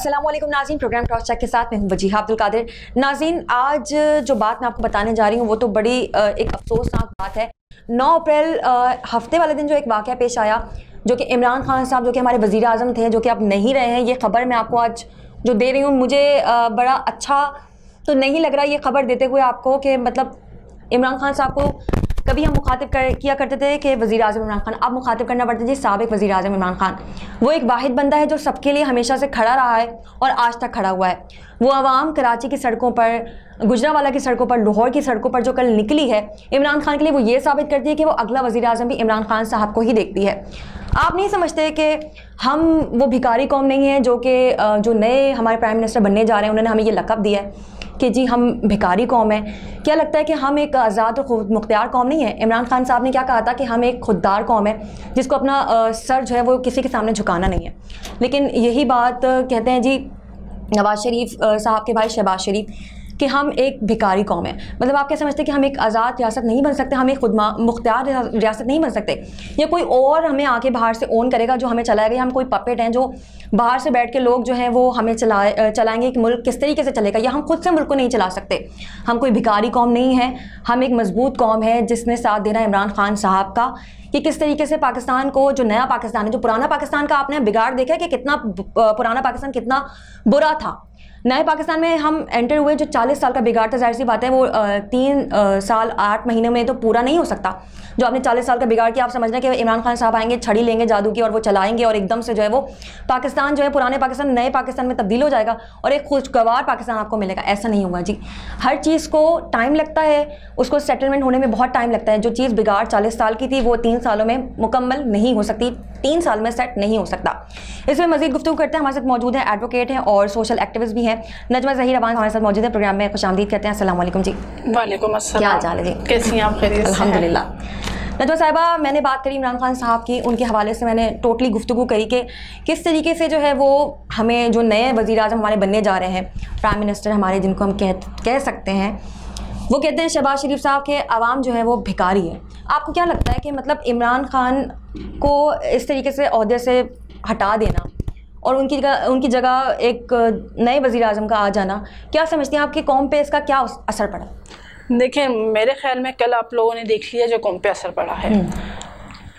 अस्सलाम वालेकुम नाज़रीन, प्रोग्राम क्रॉस चेक के साथ मैं हूं वजीहा अब्दुल कादिर। नाज़रीन, आज जो बात मैं आपको बताने जा रही हूं वो तो बड़ी एक अफसोसनाक बात है। 9 अप्रैल हफ्ते वाले दिन जो एक वाक़या पेश आया, जो कि इमरान खान साहब जो कि हमारे वज़ीर आज़म थे, जो कि अब नहीं रहे हैं, ये ख़बर मैं आपको आज जो दे रही हूँ, मुझे बड़ा अच्छा तो नहीं लग रहा ये ख़बर देते हुए आपको कि मतलब इमरान खान साहब को कभी हम मुखातिब किया करते थे कि वज़ीर आज़म इमरान खान, अब मुखातिब करना पड़ता है जी साबिक़ वज़ीर आज़म इमरान खान। वो एक वाहिद बंदा है जो सबके लिए हमेशा से खड़ा रहा है और आज तक खड़ा हुआ है। वो आवाम कराची की सड़कों पर, गुजरांवाला की सड़कों पर, लाहौर की सड़कों पर जो कल निकली है इमरान खान के लिए, वो ये साबित करती है कि वो अगला वज़ीर आज़म भी इमरान खान साहब को ही देखती है। आप नहीं समझते कि हम वो भिखारी कौम नहीं है जो नए हमारे प्राइम मिनिस्टर बनने जा रहे हैं, उन्होंने हमें ये लक़ब दिया है कि जी हम भिखारी कौम है। क्या लगता है कि हम एक आज़ाद और खुद मुख्तियार कौम नहीं है? इमरान खान साहब ने क्या कहा था कि हम एक खुददार कौम है जिसको अपना सर जो है वो किसी के सामने झुकाना नहीं है। लेकिन यही बात कहते हैं जी नवाज शरीफ साहब के भाई शहबाज शरीफ कि हम एक भिखारी कौम है। मतलब आप क्या समझते हैं कि हम एक आज़ाद रियासत नहीं बन सकते, हम एक खुद मुख्तियार रियासत नहीं बन सकते, या कोई और हमें आके बाहर से ओन करेगा जो हमें चलाएगा? हम कोई पपेट हैं जो बाहर से बैठ के लोग जो हैं वो हमें चलाएंगे कि मुल्क किस तरीके से चलेगा, या हम खुद से मुल्क को नहीं चला सकते? हम कोई भिखारी कौम नहीं है, हम एक मजबूत कौम है जिसने साथ देना इमरान खान साहब का कि किस तरीके से पाकिस्तान को, जो नया पाकिस्तान है, जो पुराना पाकिस्तान का आपने बिगाड़ देखा है कि कितना पुराना पाकिस्तान कितना बुरा था। नए पाकिस्तान में हम एंटर हुए, जो 40 साल का बिगाड़ था, जाहिर सी बात है वो 3 साल 8 महीने में तो पूरा नहीं हो सकता। जो आपने 40 साल का बिगाड़ किया, आप समझ रहे हैं कि इमरान खान साहब आएंगे, छड़ी लेंगे जादू की और वो चलाएंगे और एकदम से जो है वो पाकिस्तान जो है पुराने पाकिस्तान नए पाकिस्तान में तब्दील हो जाएगा और एक खुशगवार पाकिस्तान आपको मिलेगा। ऐसा नहीं होगा जी। हर चीज़ को टाइम लगता है, उसको सेटलमेंट होने में बहुत टाइम लगता है। जो चीज़ बिगाड़ 40 साल की थी वो 3 सालों में मुकम्मल नहीं हो सकती, 3 साल में सेट नहीं हो सकता। इसमें मजीद गुफ्तगू करते हैं, हमारे साथ मौजूद हैं, एडवोकेट हैं और सोशल एक्टिविस्ट भी हैं, नजमा ज़हीर अवान हमारे साथ मौजूद है प्रोग्राम में। खुशामदीद कहते हैं। अस्सलाम वालेकुम जी। वालेकुम अस्सलाम। क्या हाल चाल है जी? कैसी हैं आप? खैरियत से? अल्हम्दुलिल्लाह। नजमा साहिबा, मैंने बात करी इमरान खान साहब की, उनके हवाले से मैंने टोटली गुफ्तगू करी कि किस तरीके से जो है वो हमें जो नए वज़ीर आज़म हमारे बनने जा रहे हैं, प्राइम मिनिस्टर हमारे जिनको हम कह सकते हैं, वो कहते हैं शहबाज शरीफ साहब के आवाम जो है वो भिखारी है। आपको क्या लगता है कि मतलब इमरान खान को इस तरीके से ओहदे से हटा देना और उनकी जगह एक नए वज़ीर आज़म का आ जाना, क्या समझती हैं आपकी कौम पे इसका क्या असर पड़ा? देखें, मेरे ख्याल में कल आप लोगों ने देख लिया जो कौम पे असर पड़ा है।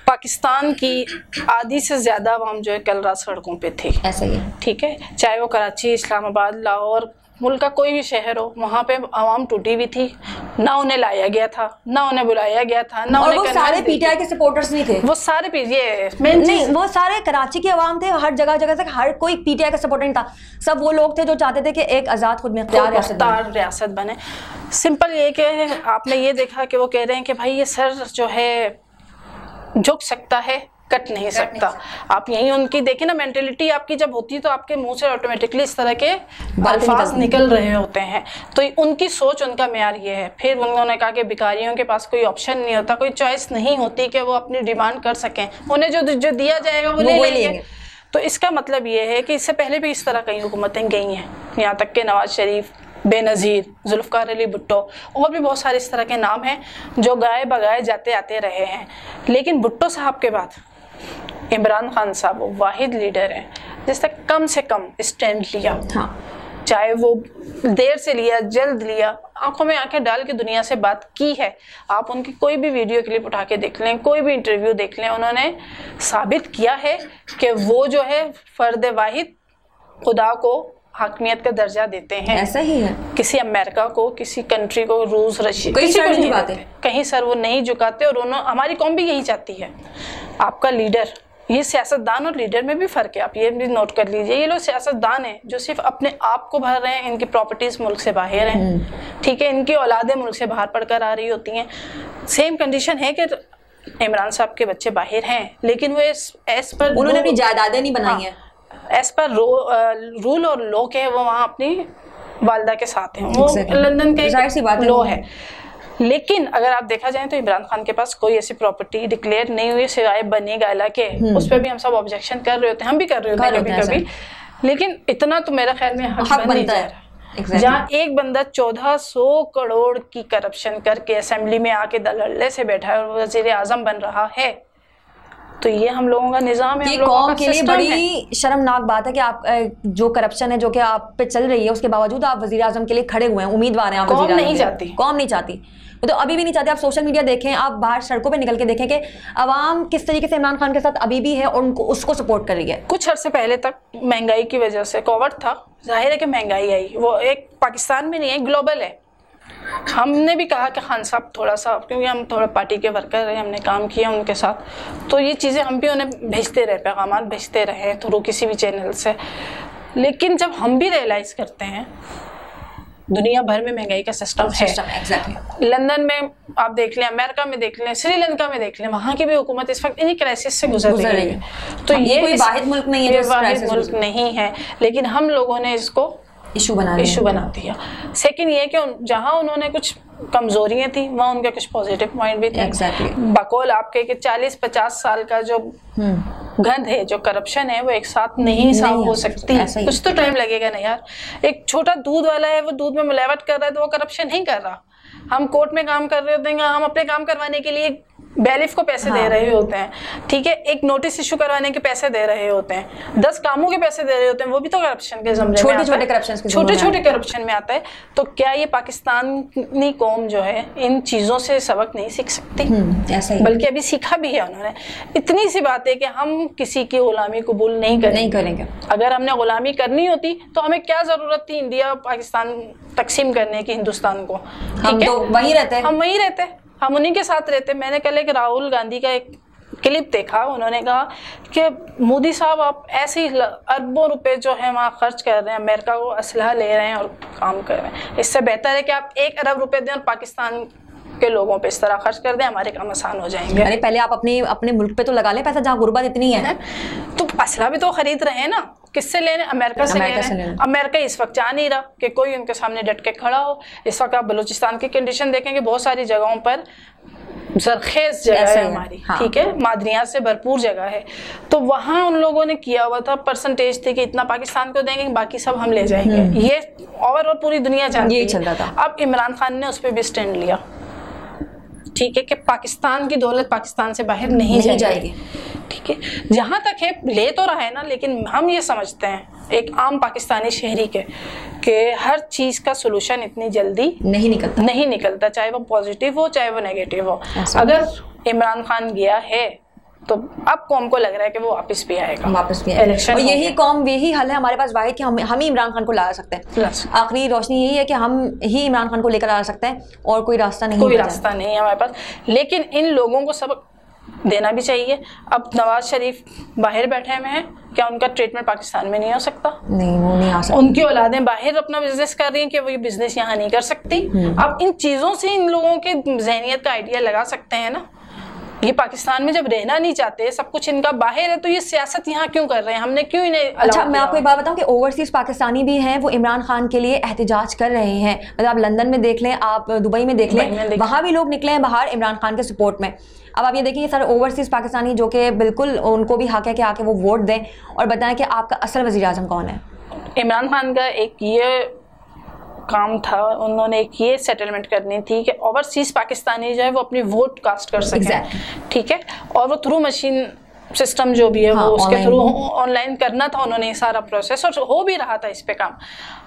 पाकिस्तान की आधी से ज़्यादा आवाम जो है कल रात सड़कों पे थी। ऐसा ही है, ठीक है, चाहे वो कराची, इस्लामाबाद, लाहौर, मुल्क का कोई भी शहर हो, वहाँ पे आवाम टूटी हुई थी। ना उन्हें लाया गया था, ना उन्हें बुलाया गया था, ना और वो सारे पीटीआई के सपोर्टर्स नहीं थे। वो सारे नहीं, वो सारे कराची के अवाम थे, हर जगह से हर कोई पीटीआई का सपोर्टर नहीं था। सब वो लोग थे जो चाहते थे कि एक आज़ाद खुद मुख्तियार रियासत बने। सिंपल ये कि आपने ये देखा कि वो कह रहे हैं कि भाई ये सर जो है झुक सकता है, कट नहीं सकता। आप यही उनकी देखें ना, मेंटेलिटी आपकी जब होती है तो आपके मुंह से ऑटोमेटिकली इस तरह के अल्फाज निकल रहे होते हैं। तो उनकी सोच, उनका मेयार ये है। फिर उन्होंने कहा कि भिखारियों के पास कोई ऑप्शन नहीं होता, कोई चॉइस नहीं होती कि वो अपनी डिमांड कर सकें, उन्हें जो दिया जाएगा वो ले लेंगे। तो इसका मतलब ये है कि इससे पहले भी इस तरह कई हुकूमतें गई हैं, यहाँ तक कि नवाज शरीफ, बेनज़ीर, जुल्फ़िकार अली भुट्टो और भी बहुत सारे इस तरह के नाम हैं जो गाए बगाए जाते आते रहे हैं। लेकिन भुट्टो साहब के बाद इमरान खान साहब वो वाहिद लीडर हैं जिसने कम से कम स्टैंड लिया। हाँ। चाहे वो देर से लिया, जल्द लिया, आंखों में आंखें डाल के दुनिया से बात की है। आप उनकी कोई भी वीडियो क्लिप उठा के देख लें, कोई भी इंटरव्यू देख लें, उन्होंने साबित किया है कि वो जो है फर्द वाहिद खुदा को हाकमियत का दर्जा देते हैं। ऐसा ही है। किसी अमेरिका को, किसी कंट्री को, रूस, रशिया, किसी को नहीं झुकाते, कहीं सर वो नहीं झुकाते। और हमारी कौम भी यही चाहती है। आपका लीडर, ये सियासतदान और लीडर में भी फ़र्क है, आप ये भी नोट कर लीजिए। ये लोग सियासतदान हैं जो सिर्फ अपने आप को भर रहे हैं, इनकी प्रॉपर्टीज़ मुल्क से बाहर हैं, ठीक है, इनकी औलादें मुल्क से बाहर पढ़कर आ रही होती हैं। सेम कंडीशन है कि इमरान साहब के बच्चे बाहर हैं, लेकिन वो एस पर उन्होंने अपनी जायदादें नहीं बनाई हैं, एस पर रूल और लॉ के वो वहाँ अपनी वालदा के साथ हैं। वो लंदन के लॉ है। लेकिन अगर आप देखा जाए तो इमरान खान के पास कोई ऐसी प्रॉपर्टी डिक्लेयर नहीं हुई सिवाय बनी गायला के। उस पर भी हम सब ऑब्जेक्शन कर रहे होते हैं, हम भी कर रहे होते हैं कभी-कभी। लेकिन इतना तो मेरा ख्याल में हक बनता है। जहाँ एक बंदा 1400 करोड़ की करप्शन करके असेंबली में आके दलहल्ले से बैठा है और वजीर आजम बन रहा है, तो ये हम लोगों का निज़ाम है, ये कौम के लिए बड़ी शर्मनाक बात है कि आप जो करप्शन है जो कि आप पे चल रही है उसके बावजूद आप वजीर आजम के लिए खड़े हुए हैं, उम्मीदवार हैं आप वजीर आजम। नहीं चाहती, कौम नहीं चाहती, तो अभी भी नहीं चाहते। आप सोशल मीडिया देखें, आप बाहर सड़कों पे निकल के देखें कि अवाम किस तरीके से इमरान खान के साथ अभी भी है और उनको उसको सपोर्ट कर रही है। कुछ अर्से पहले तक महंगाई की वजह से कोविड था, जाहिर है कि महंगाई आई, वो एक पाकिस्तान में नहीं है, ग्लोबल है। हमने भी कहा कि खान साहब थोड़ा सा, क्योंकि हम थोड़ा पार्टी के वर्कर रहे, हमने काम किया उनके साथ, तो ये चीज़ें हम भी उन्हें भेजते रहे, पैगाम भेजते रहे थ्रू किसी भी चैनल से। लेकिन जब हम भी रियलाइज़ करते हैं दुनिया भर में महंगाई का सिस्टम है, exactly. लंदन में आप देख लें, अमेरिका में देख लें, श्रीलंका में देख लें, वहाँ की भी हुकूमत इस वक्त इन्हीं क्राइसिस से गुजर रही है। तो ये कोई वाहिद मुल्क नहीं है, वाहिद मुल्क नहीं है, लेकिन हम लोगों ने इसको इशू बना दिया। सेकंड ये कि जहाँ उन्होंने कुछ कमजोरियां थी वहाँ उनके कुछ पॉजिटिव पॉइंट भी थे। exactly. बकौल आपके कि 40-50 साल का जो गंद है, जो करप्शन है, वो एक साथ नहीं साफ हो सकती, कुछ तो टाइम लगेगा ना यार। एक छोटा दूध वाला है, वो दूध में मिलावट कर रहा है तो वो करप्शन नहीं कर रहा। हम कोर्ट में काम कर रहे होते हैं, हम अपने काम करवाने के लिए बैलिफ को पैसे दे रहे होते हैं, ठीक है, एक नोटिस इशू करवाने के पैसे दे रहे होते हैं, 10 कामों के पैसे दे रहे होते हैं, वो भी तो करप्शन के ज़मरे में आता है, छोटे करप्शन में आता है। तो क्या ये पाकिस्तानी कौम जो है इन चीज़ों से सबक नहीं सीख सकती? ऐसा ही, बल्कि अभी सीखा भी है उन्होंने। इतनी सी बात है कि हम किसी की गुलामी कबूल नहीं करेंगे। अगर हमने गुलामी करनी होती तो हमें क्या जरूरत थी इंडिया पाकिस्तान तकसीम करने की, हिंदुस्तान को? हम तो वहीं रहते, हम उन्हीं के साथ रहते। मैंने कल एक राहुल गांधी का एक क्लिप देखा, उन्होंने कहा कि मोदी साहब आप ऐसे ही अरबों रुपए जो है वहाँ खर्च कर रहे हैं, अमेरिका को असलहा ले रहे हैं और काम कर रहे हैं, इससे बेहतर है कि आप 1 अरब रुपए दें और पाकिस्तान के लोगों पे इस तरह खर्च कर दें, हमारे काम आसान हो जाएंगे। अरे पहले आप अपने मुल्क पे तो लगा लें पैसा जहाँ गुर्बत इतनी है। तो असलहा भी तो खरीद रहे हैं ना, किससे ले रहे हैं? अमेरिका से ले रहे हैं। अमेरिका इस वक्त चाह नहीं रहा कि कोई उनके सामने डट के खड़ा हो। इस वक्त आप बलूचिस्तान की कंडीशन देखेंगे, बहुत सारी जगहों पर जरखेज जगह है हमारी, हाँ। ठीक है, मादनियात से भरपूर जगह है, तो वहाँ उन लोगों ने किया हुआ था, परसेंटेज थी कि इतना पाकिस्तान को देंगे, बाकी सब हम ले जाएंगे। ये और पूरी दुनिया जानती है, चल रहा था। अब इमरान खान ने उस पर भी स्टैंड लिया, ठीक है, कि पाकिस्तान की दौलत पाकिस्तान से बाहर नहीं जाएगी, ठीक है। जहाँ तक है ले तो रहा है ना, लेकिन हम ये समझते हैं एक आम पाकिस्तानी शहरी के कि हर चीज़ का सोल्यूशन इतनी जल्दी नहीं निकलता, चाहे वो पॉजिटिव हो चाहे वो नेगेटिव हो। अगर इमरान खान गया है तो अब कौम को लग रहा है कि वो वापस भी आएगा, इलेक्शन, और यही हल है हमारे पास वाहिद कि हम ही इमरान खान को ला सकते हैं। आखिरी रोशनी यही है कि हम ही इमरान खान को लेकर आ सकते हैं और कोई रास्ता नहीं है हमारे पास। लेकिन इन लोगों को सबक देना भी चाहिए। अब नवाज शरीफ बाहर बैठे हुए हैं, क्या उनका ट्रीटमेंट पाकिस्तान में नहीं हो सकता? नहीं, वो नहीं आ सकता। उनकी औलादें बाहर अपना बिजनेस कर रही हैं कि वो ये बिजनेस यहाँ नहीं कर सकती। अब इन चीज़ों से इन लोगों के जहनियत का आइडिया लगा सकते हैं ना। ये पाकिस्तान में जब रहना नहीं चाहते, सब कुछ इनका बाहर है, तो ये सियासत यहाँ क्यों कर रहे हैं? हमने क्यों इन्हें? अच्छा, मैं आपको एक बात बताऊं कि ओवरसीज पाकिस्तानी भी हैं, वो इमरान खान के लिए एहतजाज कर रहे हैं। मतलब आप लंदन में देख लें, आप दुबई में देख लें, वहाँ भी लोग निकले हैं बाहर इमरान खान के सपोर्ट में। अब आप ये देखिए, सारे ओवरसीज पाकिस्तानी जो कि बिल्कुल उनको भी हक है कि आके वो वोट दें और बताएं कि आपका असल वज़ीर आज़म कौन है। इमरान खान का एक ये काम था, उन्होंने एक ये सेटलमेंट करनी थी कि ओवरसीज पाकिस्तानी जो है वो अपनी वोट कास्ट कर सकें, ठीक है, और वो थ्रू मशीन सिस्टम जो भी है, हाँ, वो उसके थ्रू ऑनलाइन करना था उन्होंने ये सारा प्रोसेस, और हो भी रहा था इस पे काम।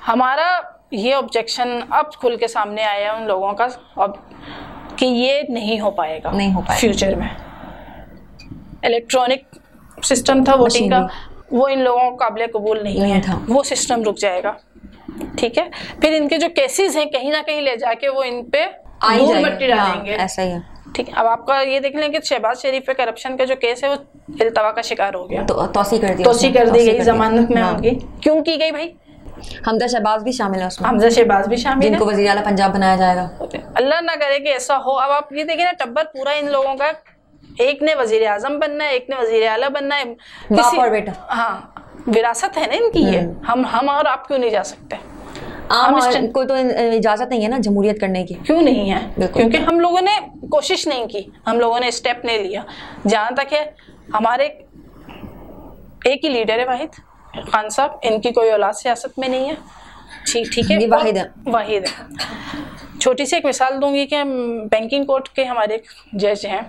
हमारा ये ऑब्जेक्शन अब खुल के सामने आया उन लोगों का अब कि ये नहीं हो पाएगा फ्यूचर में। इलेक्ट्रॉनिक सिस्टम था वोटिंग का, वो इन लोगों को काबिल कबूल नहीं है, वो सिस्टम रुक जाएगा, ठीक है। फिर इनके जो केसेस हैं कहीं ना कहीं ले जाके वो इन पे धूल मिट्टी डालेंगे, ऐसा ही है, ठीक है। अब आपका ये देख लें कि शहबाज शरीफ पे करप्शन का जो केस है वो इल्तवा का शिकार हो गया, तौसी कर दी गई जमानत में उनकी। क्यों की गई भाई? हमजा शहबाज भी शामिल है उसमें, जिनको वज़ीर आला पंजाब बनाया जाएगा। अल्लाह ना करे कि ऐसा हो। अब आप ये देखिए ना, टब्बर पूरा इन लोगों का, एक ने वज़ीर आज़म बनना है, एक ने वज़ीर आला बनना है, बाप और बेटा, हाँ, विरासत है ना इनकी ये। हम और आप क्यों नहीं जा सकते? को तो इजाजत नहीं है ना जमहूरियत करने की। क्यों नहीं है? क्योंकि हम लोगों ने कोशिश नहीं की, हम लोगों ने स्टेप नहीं लिया। जहाँ तक है हमारे एक ही लीडर है वाहिद खान साहब, इनकी कोई औलाद सियासत में नहीं है, ठीक है, वाहिद है। छोटी सी एक मिसाल दूंगी कि बैंकिंग कोर्ट के हमारे जज हैं,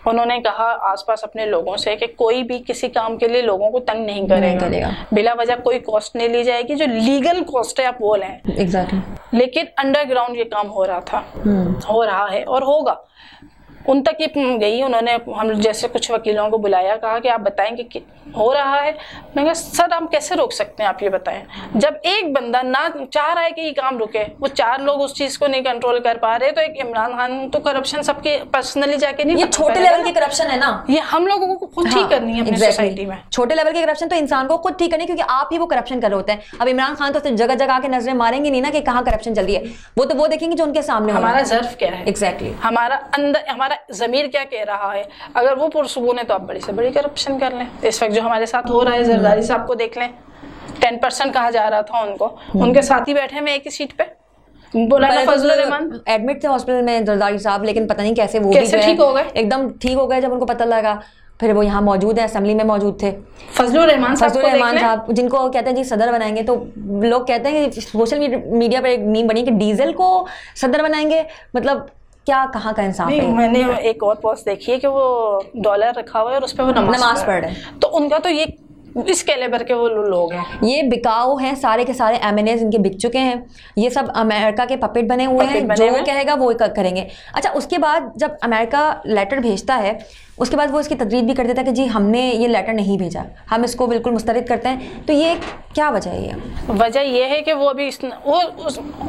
उन्होंने कहा आसपास अपने लोगों से कि कोई भी किसी काम के लिए लोगों को तंग नहीं करेगा, बिला वजह कोई कॉस्ट नहीं ली जाएगी, जो लीगल कॉस्ट है आप वो लें। एग्जैक्टली। लेकिन अंडरग्राउंड ये काम हो रहा था, हो रहा है और होगा। उन तक ये गई, उन्होंने हम जैसे कुछ वकीलों को बुलाया, कहा कि आप बताएंगे कि हो रहा है। मैं कहा सर हम कैसे रोक सकते हैं, आप ये बताएं। जब एक बंदा ना चाह रहा है कि ये काम रुके, वो 4 लोग उस चीज को नहीं कंट्रोल कर पा रहे, तो एक इमरान खान तो करप्शन सबके पर्सनली जाके नहीं, ये छोटे लेवल की करप्शन है ना, ये हम लोगों को खुद ठीक करनी है अपनी सोसाइटी में। छोटे लेवल की करप्शन तो इंसान को खुद ठीक करनी है, क्योंकि आप ही वो करप्शन कर रहे होते हैं। अब इमरान खान तो जगह जगह के नजरें मारेंगे नहीं ना कि कहाँ करप्शन चल रही है, वो तो वो देखेंगे जो उनके सामने। हमारा ज़र्फ क्या है, एग्जैक्टली, हमारा अंदर, हमारा ज़मीर क्या कह रहा है। अगर वो पुरसुकून है तो आप बड़ी से बड़ी करप्शन कर लें। इस वक्त जो हमारे साथ हो रहा है, जरदारी साहब को देख लें, 10% कहा जा रहा था उनको, उनके साथ ही बैठे हैं एक ही सीट पे, बोला ना फजलुर रहमान एडमिट थे हॉस्पिटल में जरदारी साहब, लेकिन पता नहीं कैसे वो कैसे ठीक हो गए, एकदम ठीक हो गए जब उनको पता लगा। फिर वो यहाँ मौजूद है, असेंबली में मौजूद थे फजलुर रहमान साहब, जिनको कहते हैं जी सदर बनाएंगे। तो लोग कहते हैं कि सोशल मीडिया पर एक मीम बनी कि डीजल को सदर बनाएंगे, मतलब क्या कहाँ का इंसाफ है। मैंने एक और पोस्ट देखी है कि वो डॉलर रखा हुआ है और उस पर वो नमाज पढ़ रहे हैं, तो उनका तो ये इस कैलेबर के वो लोग हैं, ये बिकाऊ हैं, सारे के सारे एमएनएस इनके बिक चुके हैं, ये सब अमेरिका के पपेट बने हुए हैं, जो वो कहेगा वो करेंगे। अच्छा, उसके बाद जब अमेरिका लेटर भेजता है, उसके बाद वो इसकी तजदीद भी कर देता है कि जी हमने ये लेटर नहीं भेजा, हम इसको बिल्कुल मुस्तरद करते हैं। तो ये क्या वजह है? ये वजह ये है कि वो अभी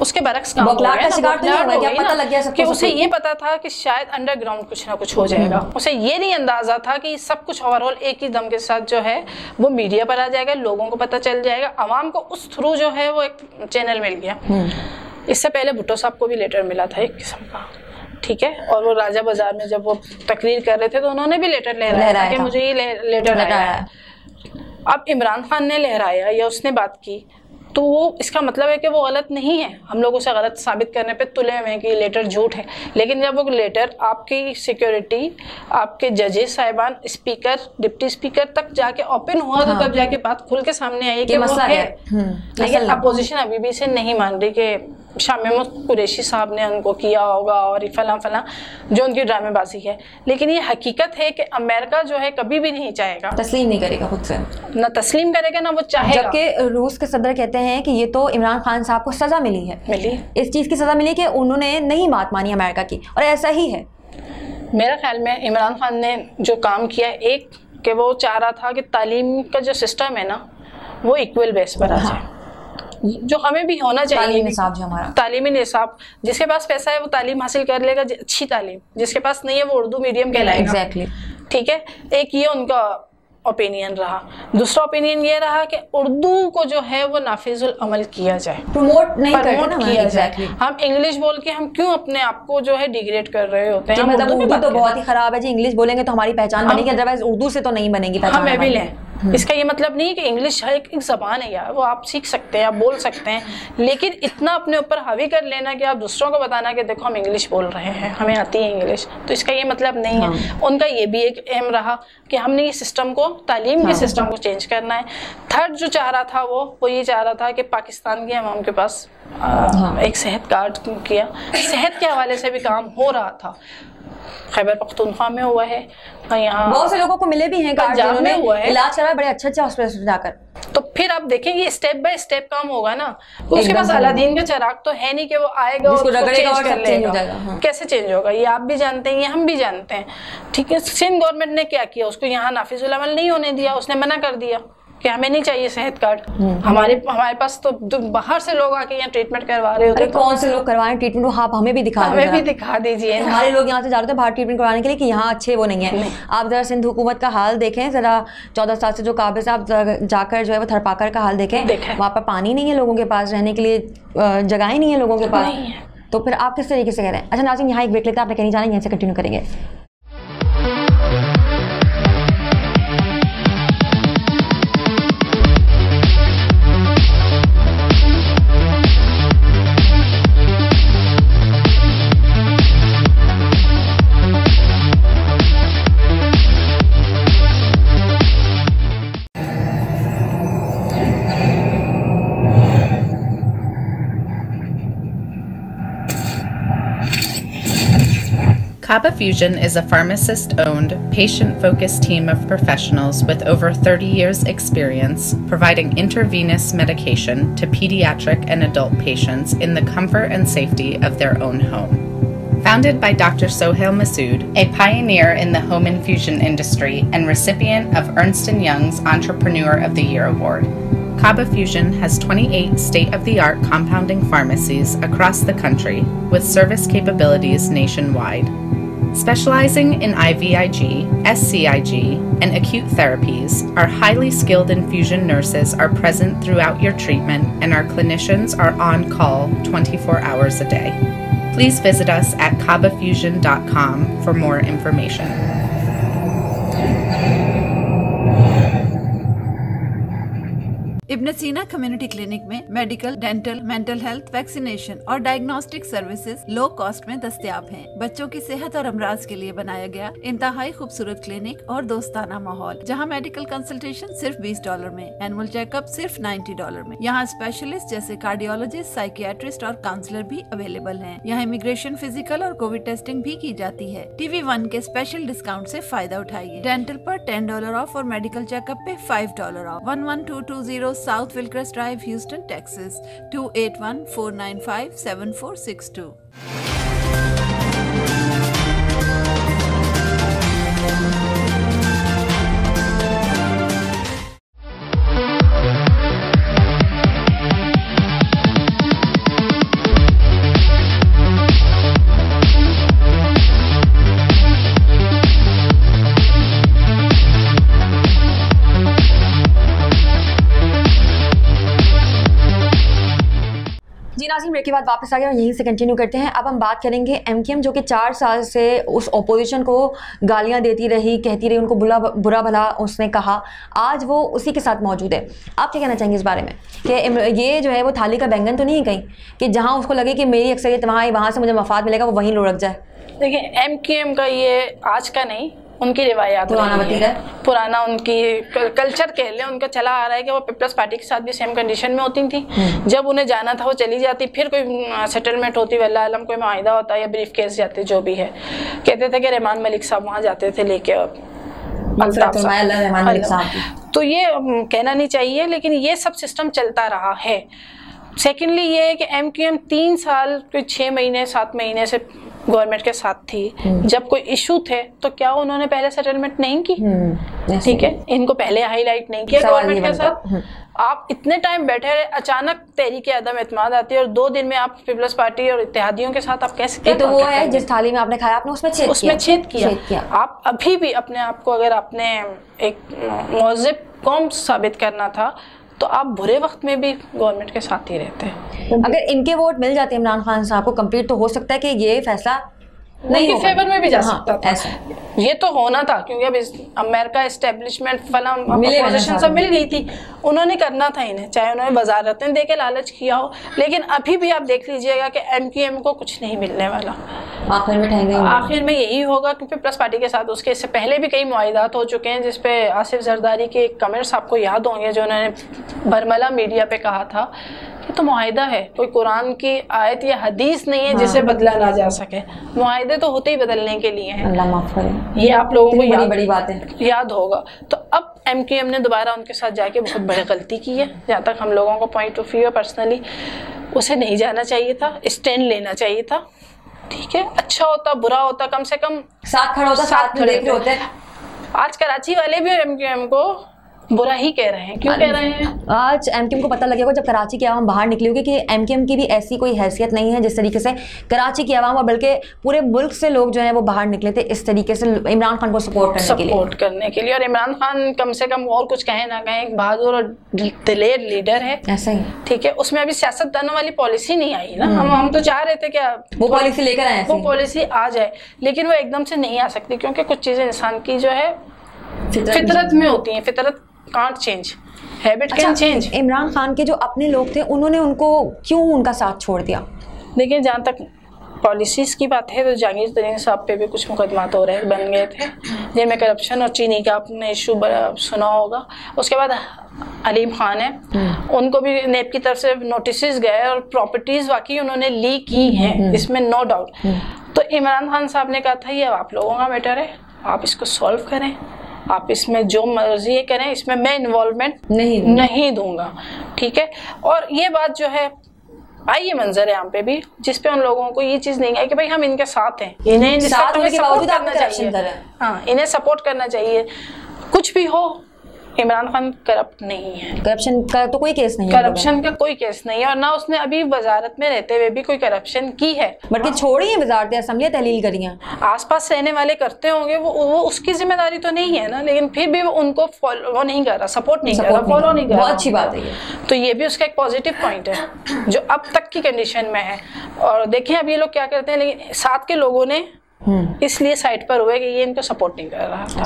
उसके बरक्स काम हो गया ना, शिकार तो नहीं हुआ, पता लग गया सबको, कि उसे ये पता था कि शायद अंडरग्राउंड कुछ ना कुछ हो जाएगा। उसे ये नहीं अंदाजा था कि सब कुछ ओवरऑल एक ही दम के साथ जो है वो मीडिया पर आ जाएगा, लोगों को पता चल जाएगा, आवाम को उस थ्रू जो है वो एक चैनल मिल गया। इससे पहले भुट्टो साहब को भी लेटर मिला था एक किस्म का, ठीक है, और वो राजा बाजार में जब वो तकरीर कर रहे थे तो उन्होंने भी लेटर लहराया कि मुझे ये लेटर आया है। अब इमरान खान ने लहराया या उसने बात की तो वो इसका मतलब है कि वो गलत नहीं है, हम लोग उसे गलत साबित करने पे तुले हुए हैं कि लेटर झूठ है। लेकिन जब वो लेटर आपकी सिक्योरिटी, आपके जजेस साहिबान, स्पीकर, डिप्टी स्पीकर तक जाके ओपन हुआ, तो तब जाके बात खुल के सामने आई कि वो है। लेकिन अपोजिशन अभी भी इसे नहीं मान रही कि शाह महमूद कुरैशी साहब ने उनको किया होगा और फला फला जो उनकी ड्रामेबाजी है। लेकिन ये हकीकत है कि अमेरिका जो है कभी भी नहीं चाहेगा, तस्लीम नहीं करेगा खुद से, ना तस्लीम करेगा ना वो चाहेगा। जबकि रूस के सदर कहते हैं कि ये तो इमरान खान साहब को सजा मिली है, इस चीज की सजा मिली कि उन्होंने नहीं बात मानी अमेरिका की, और ऐसा ही है। मेरा ख्याल में इमरान खान ने जो काम किया, एक कि वो चाह रहा था कि तालीम का जो सिस्टम है ना वो इक्वल बेस पर आ जाए, जो हमें भी होना चाहिए। तालीमी निसाब जो हमारा, तालीमी निसाब, जिसके पास पैसा है वो तालीम हासिल कर लेगा, अच्छी तालीम, जिसके पास नहीं है वो उर्दू मीडियम कहलाएगा। एग्जैक्टली, ठीक है, एक ये उनका ओपिनियन रहा। दूसरा ओपिनियन ये रहा कि उर्दू को जो है वो नाफिजुल अमल किया जाए, प्रमोट नहीं करते ना, किया जाए। हम इंग्लिश बोल के हम क्यों अपने आप को जो है डिग्रेड कर रहे होते हैं। मतलब उर्दू तो बहुत ही खराब है जी, इंग्लिश बोलेंगे तो हमारी पहचान बनेगी, अदरवाइज उर्दू से तो नहीं बनेगी पहचान। हम भी लें, इसका ये मतलब नहीं कि इंग्लिश एक ज़बान है यार, वो आप सीख सकते हैं, आप बोल सकते हैं, लेकिन इतना अपने ऊपर हावी कर लेना कि आप दूसरों को बताना कि देखो हम इंग्लिश बोल रहे हैं, हमें आती है इंग्लिश, तो इसका ये मतलब नहीं है। उनका ये भी एक एम रहा कि हमने ये सिस्टम को, तालीम के सिस्टम को चेंज करना है। थर्ड जो चाह रहा था वो ये चाह रहा था कि पाकिस्तान के अवाम के पास एक सेहत कार्ड किया, सेहत के हवाले से भी काम हो रहा था। खैबर पख्तूनख्वा में हुआ है, यहाँ बहुत से लोगों को मिले भी हैं कार्ड, जिन्होंने इलाज करा बड़े अच्छे हॉस्पिटल जाकर। तो फिर आप देखेंगे स्टेप बाय स्टेप काम होगा ना। उसके पास अलादीन का चिराग तो है नहीं कि वो आएगा और चेंज कर लेगा। कैसे चेंज होगा ये आप भी जानते हैं, ये हम भी जानते हैं। ठीक है, सिंध गवर्नमेंट ने क्या किया, उसको यहाँ नाफिजुल अमल नहीं होने दिया, उसने मना कर दिया कि हमें नहीं चाहिए सेहत कार्ड। हमारे पास तो बाहर से लोग आके यहाँ ट्रीटमेंट करवा रहे होते हैं। कौन से लोग करवा रहे हैं ट्रीटमेंट, आप हमें भी दिखा दीजिए। हमारे लोग यहाँ से जा रहे थे बाहर ट्रीटमेंट करवाने के लिए कि यहाँ अच्छे वो नहीं है। आप जरा सिंध हुकूमत का हाल देखें, जरा 14 साल से जो काबिल साहब जाकर जो है वो थरपाकर का हाल देखें, वहाँ पर पानी नहीं है लोगों के पास, रहने के लिए जगह नहीं है लोगों के पास, तो फिर आप किस तरीके से कह रहे हैं। अच्छा नाज़रीन, यहाँ एक ब्रेक लेते हैं, आपने कहीं जाना, यहीं से कंटिन्यू करेंगे। Kaba Fusion is a pharmacist-owned, patient-focused team of professionals with over 30 years' experience providing intravenous medication to pediatric and adult patients in the comfort and safety of their own home. Founded by Dr. Sohail Masood, a pioneer in the home infusion industry and recipient of Ernst & Young's Entrepreneur of the Year Award, Kaba Fusion has 28 state-of-the-art compounding pharmacies across the country with service capabilities nationwide. Specializing in IVIG, SCIG, and acute therapies, our highly skilled infusion nurses are present throughout your treatment and our clinicians are on call 24 hours a day. Please visit us at kabafusion.com for more information. इब्न सीना community clinic में medical, dental, mental health, vaccination और diagnostic services low cost में दस्तयाब हैं। बच्चों की सेहत और अमराज के लिए बनाया गया इंतहाई खूबसूरत क्लिनिक और दोस्ताना माहौल, जहां मेडिकल कंसल्टेशन सिर्फ $20 में, एनुअल चेकअप सिर्फ $90 में। यहाँ स्पेशलिस्ट जैसे कार्डियोलॉजिस्ट, साइकियाट्रिस्ट और काउंसलर भी अवेलेबल हैं। यहाँ इमिग्रेशन, फिजिकल और कोविड टेस्टिंग भी की जाती है। TV1 के स्पेशल डिस्काउंट से फायदा उठाइए। डेंटल पर $10 ऑफ और मेडिकल चेकअप पे $5 of. 11220 South Wilcrest Drive, Houston, Texas 281-495-7462. नाज़रीन, ब्रेक के बाद वापस आ गए और यहीं से कंटिन्यू करते हैं। अब हम बात करेंगे MQM जो कि 4 साल से उस ओपोजिशन को गालियां देती रही, कहती रही, उनको बुरा भला उसने कहा। आज वो उसी के साथ मौजूद है। आप क्या कहना चाहेंगे इस बारे में कि ये जो है वो थाली का बैंगन तो नहीं है कहीं कि जहां उसको लगे कि मेरी अक्सरियत वहाँ से मुझे मफाद मिलेगा वो वहीं लुढ़क जाए? देखिए, MQM का ये आज का नहीं, उनकी रिवायात पुराना उनकी कल्चर कह लें, उनका चला आ रहा है कि वो पीपल्स पार्टी के साथ भी सेम कंडीशन में होती थी। जब उन्हें जाना था वो चली जाती, फिर कोई सेटलमेंट होती, वल्लाह आलम कोई माहिदा होता या ब्रीफ केस जाते, जो भी है। कहते थे कि रहमान मलिक साहब वहाँ जाते थे लेके तो ये कहना नहीं चाहिए, लेकिन ये सब सिस्टम चलता रहा है। सेकेंडली ये है कि MQM 3 साल 6 महीने 7 महीने से गवर्नमेंट के साथ थी। जब कोई इशू थे तो क्या उन्होंने पहले सेटलमेंट नहीं की? ठीक है, इनको पहले हाईलाइट नहीं किया गवर्नमेंट के साथ। आप इतने टाइम बैठे रहे, अचानक तहरीक अदम एतमाद आती है और 2 दिन में आप पीपल्स पार्टी और इत्तेहादियों के साथ आप कैसे? तो वो है जिस थाली में आपने खाया आपने उसमें छेद किया। आप अभी भी अपने आप को, अगर आपने एक मुहज़्ज़िब कौम साबित करना था तो आप बुरे वक्त में भी गवर्नमेंट के साथ ही रहते हैं। अगर इनके वोट मिल जाते इमरान खान साहब को कंप्लीट, तो हो सकता है कि ये फैसला नहीं फेवर में भी जा सकता था। ये तो होना था, क्योंकि अब अमेरिका एस्टेब्लिशमेंट पोजीशन सब मिल गई थी, उन्होंने करना था इन्हें, चाहे उन्होंने वजारतें दे के लालच किया हो। लेकिन अभी भी आप देख लीजिएगा कि MQM को कुछ नहीं मिलने वाला। आखिर में यही होगा, क्योंकि प्लस पार्टी के साथ उसके इससे पहले भी कई मुआहिदात हो चुके हैं, जिसपे आसिफ जरदारी के कमेंट्स आपको याद होंगे जो उन्होंने बरमला मीडिया पे कहा था कि तो मुआहिदा है, कोई कुरान की आयत या हदीस नहीं है जिसे बदला ना जा सके। मुआहिदे तो होते ही बदलने के लिए हैं। अल्लाह माफ करे, ये आप लोगों को बड़ी बात है, याद होगा। तो अब MQM ने दोबारा उनके साथ जाके बहुत बड़ी गलती की है। जहाँ तक हम लोगों का पॉइंट ऑफ व्यू है, पर्सनली उसे नहीं जाना चाहिए था, स्टैंड लेना चाहिए था। ठीक है, अच्छा होता बुरा होता, कम से कम साथ खड़ा होता, साथ खड़े होते। आज कराची वाले भी MQM को बुरा ही कह रहे हैं। क्यों कह रहे हैं? आज MQM को पता लगेगा जब कराची की आवाम बाहर निकली होगी कि MQM की भी ऐसी कोई हैसियत नहीं है जिस तरीके से कराची की आवाम और बल्कि पूरे मुल्क से लोग जो है वो बाहर निकले थे इस तरीके से इमरान खान को सपोर्ट करने के लिए। और इमरान खान कम से कम और कुछ कहे ना कहे, एक बहादुर और दिलेर लीडर है, ऐसा ही। ठीक है, उसमें अभी सियासतदानों वाली पॉलिसी नहीं आई ना। हम तो चाह रहे थे क्या वो पॉलिसी लेकर आए, वो पॉलिसी आ जाए, लेकिन वो एकदम से नहीं आ सकती, क्योंकि कुछ चीजें इंसान की जो है फितरत में होती हैं। फितरत can't change, habit can change. Imran Khan के जो अपने लोग थे उन्होंने उनको क्यों उनका साथ छोड़ दिया? देखिए, जहाँ तक पॉलिसीज की बात है तो जहांगीर तरीन साहब पे भी कुछ मुकदमात हो रहे बन गए थे, जिनमें करप्शन और चीनी का आपने इशू सुना होगा। उसके बाद अलीम खान है, उनको भी नेब की तरफ से नोटिस गए और प्रॉपर्टीज वाकई उन्होंने ली की हैं, इसमें नो डाउट। तो इमरान खान साहब ने कहा था ये आप लोगों का मैटर है, आप इसको सॉल्व करें, आप इसमें जो मर्जी करें, इसमें मैं इन्वॉल्वमेंट नहीं दूंगा, ठीक है। और ये बात जो है आई ये मंजर है यहाँ पे भी, जिसपे उन लोगों को ये चीज नहीं है कि भाई हम इनके साथ हैं, इन्हें सपोर्ट करना चाहिए, हाँ इन्हें सपोर्ट करना चाहिए। कुछ भी हो, इमरान खान करप्ट नहीं है, करप्शन का तो कोई केस नहीं है, करप्शन का कोई केस नहीं है, और ना उसने अभी वजारत में रहते हुए भी कोई करप्शन की है, बल्कि छोड़ी है वजारत असम्बली तहलील करी है। आसपास रहने वाले करते होंगे, वो उसकी जिम्मेदारी तो नहीं है ना, लेकिन फिर भी वो उनको फॉलो नहीं कर रहा, सपोर्ट नहीं कर रहा, फॉलो नहीं कर रहा। बहुत अच्छी बात है ये, तो ये भी उसका एक पॉजिटिव पॉइंट है जो अब तक की कंडीशन में है। और देखें अब ये लोग क्या करते हैं, लेकिन साथ के लोगों ने इसलिए साइड पर हुए कि ये इनको सपोर्ट नहीं कर रहा था।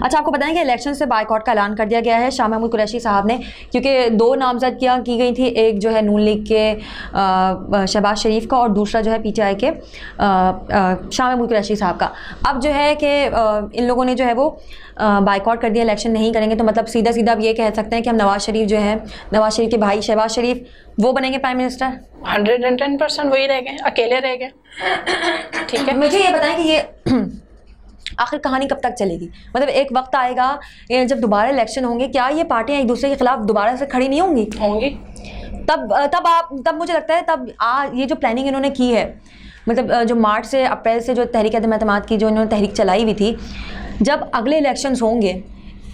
अच्छा, आपको बताएं कि इलेक्शन से बायकॉट का ऐलान कर दिया गया है शाह महमूद कुरैशी साहब ने, क्योंकि 2 नामजदगियां की गई थी, एक जो है नून लीग के शहबाज शरीफ का और दूसरा जो है पीटीआई के शाह महमूद कुरैशी साहब का। अब जो है कि इन लोगों ने जो है वो बायकॉट कर दिया, इलेक्शन नहीं करेंगे, तो मतलब सीधा सीधा अब ये कह सकते हैं कि हम नवाज शरीफ जो है, नवाज शरीफ के भाई शहबाज शरीफ वो बनेंगे प्राइम मिनिस्टर। 110% वही रह गए, अकेले रह गए, ठीक है। मुझे ये बताएं कि ये आखिर कहानी कब तक चलेगी? मतलब एक वक्त आएगा जब दोबारा इलेक्शन होंगे, क्या ये पार्टियां एक दूसरे के खिलाफ दोबारा से खड़ी नहीं होंगी? तब मुझे लगता है तब ये जो प्लानिंग इन्होंने की है, मतलब जो मार्च से अप्रैल से जो तहरीक अदम-ए-एतमाद की जो इन्होंने तहरीक चलाई हुई थी, जब अगले इलेक्शंस होंगे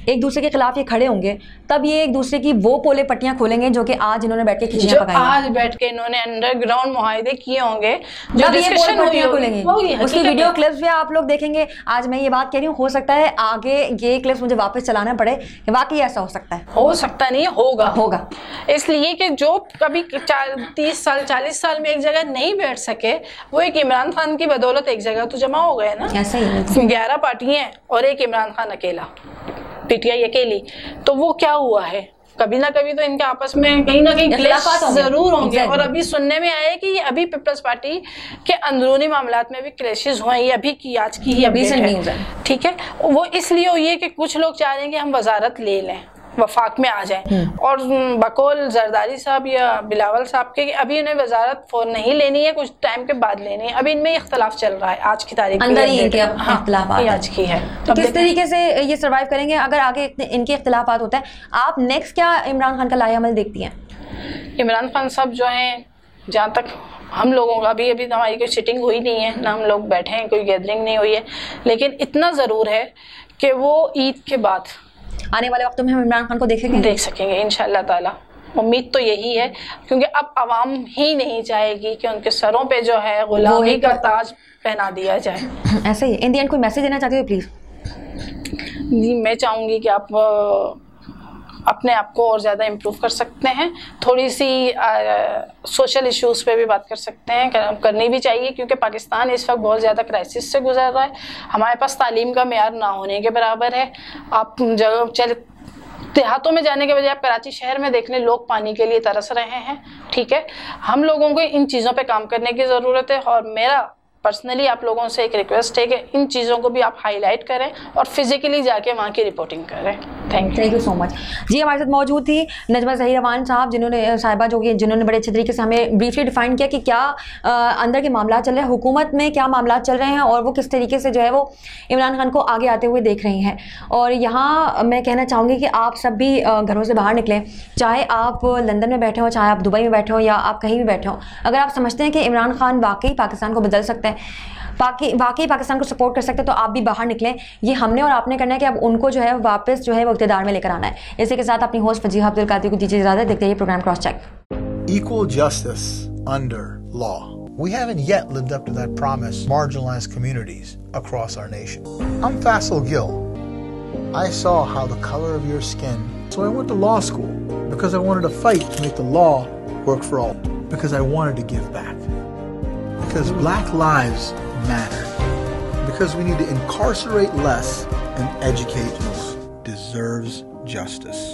एक दूसरे के खिलाफ ये खड़े होंगे, तब ये एक दूसरे की वो पोले पट्टियां खोलेंगे जो कि आज इन्होंने बैठ के खिचड़ियां पकाई, आज बैठ के इन्होंने अंडरग्राउंड मुआहदे किए होंगे, जो डिस्कशन खोलेंगे। उसकी वीडियो क्लिप्स भी आप लोग देखेंगे। आज मैं ये बात कह रही हूँ, हो सकता है आगे ये क्लिप्स मुझे वापस चलाना पड़े कि वाकई ऐसा हो सकता है, हो सकता नहीं, होगा। इसलिए कि जो कभी 30 साल 40 साल में एक जगह नहीं बैठ सके, वो एक इमरान खान की बदौलत एक जगह तो जमा हो गए ना। ऐसा ही 11 पार्टियां और एक इमरान खान अकेला, पीटीआई अकेली, तो वो क्या हुआ है, कभी ना कभी तो इनके आपस में कहीं ना कहीं क्लैश जरूर होंगे। और अभी सुनने में आया कि अभी पीपल्स पार्टी के अंदरूनी मामलात में भी क्लैशेस हुए, ये अभी की आज की ही अपडेट है, ठीक है। वो इसलिए हुई है कि कुछ लोग चाह रहे हैं कि हम वजारत ले लें, वफाक में आ जाए, और बकौल जरदारी साहब या बिलावल साहब के अभी उन्हें वजारत फौरन नहीं लेनी है, कुछ टाइम के बाद लेनी है। अभी इनमें इख्तलाफ चल रहा है, आज की तारीख अंदर ही इनके इख्तलाफात आज की है। तो किस तरीके से ये सर्वाइव करेंगे अगर आगे इनके इख्तलाफात होता है? आप नेक्स्ट क्या इमरान खान का लाएअमल देखती हैं? इमरान खान साहब जो हैं, जहाँ तक हम लोगों का अभी हमारी कोई सिटिंग हुई नहीं है, ना हम लोग बैठे हैं, कोई गैदरिंग नहीं हुई है, लेकिन इतना ज़रूर है कि वो ईद के बाद आने वाले वक्तों में हम इमरान खान को देख सकेंगे इंशाअल्लाह ताला। उम्मीद तो यही है, क्योंकि अब आवाम ही नहीं चाहेगी कि उनके सरों पे जो है गुलामी का ताज पहना दिया जाए। ऐसे ही इन दी एंड कोई मैसेज देना चाहते हो प्लीज? जी, मैं चाहूँगी कि आप अपने आप को और ज़्यादा इम्प्रूव कर सकते हैं, थोड़ी सी सोशल इश्यूज़ पे भी बात कर सकते हैं, करनी भी चाहिए, क्योंकि पाकिस्तान इस वक्त बहुत ज़्यादा क्राइसिस से गुजर रहा है। हमारे पास तालीम का मेयार ना होने के बराबर है। आप जगह देहातों में जाने के बजाय आप कराची शहर में देख लें, लोग पानी के लिए तरस रहे हैं, ठीक है। हम लोगों को इन चीज़ों पे काम करने की ज़रूरत है, और मेरा पर्सनली आप लोगों से एक रिक्वेस्ट है कि इन चीज़ों को भी आप हाईलाइट करें और फिजिकली जाके वहाँ की रिपोर्टिंग करें। Thank you so much. जी, हमारे साथ मौजूद थी नजमा ज़हीर अवान साहब, जिन्होंने बड़े अच्छे तरीके से हमें ब्रीफली डिफाइन किया कि क्या अंदर के मामला चल रहे हैं, हुकूमत में क्या मामला चल रहे हैं, और वो किस तरीके से जो है वो इमरान खान को आगे आते हुए देख रही हैं। और यहाँ मैं कहना चाहूँगी कि आप सब भी घरों से बाहर निकलें, चाहे आप लंदन में बैठे हो, चाहे आप दुबई में बैठे हो, या आप कहीं भी बैठे हो। अगर आप समझते हैं कि इमरान खान वाकई पाकिस्तान को बदल सकते हैं, वाकई पाकिस्तान को सपोर्ट कर सकते हैं, तो आप भी बाहर निकलें। ये हमने और आपने करना है कि अब उनको जो है वापस जो है वो इक़्तिदार में लेकर आना है। इसी के साथ अपनी होस्ट फजीहा अब्दुल कादिर को दीजिए इजाज़त। देखते हैं program cross check. Equal justice under law. We haven't yet lived up to that promise to marginalized communities across our nation. I'm Faisal Gill. I saw how the color of your skin, so I went to law school because I wanted to fight to make the law work for all, because I wanted to give back, because black lives matter, because we need to incarcerate less and educate most deserves justice.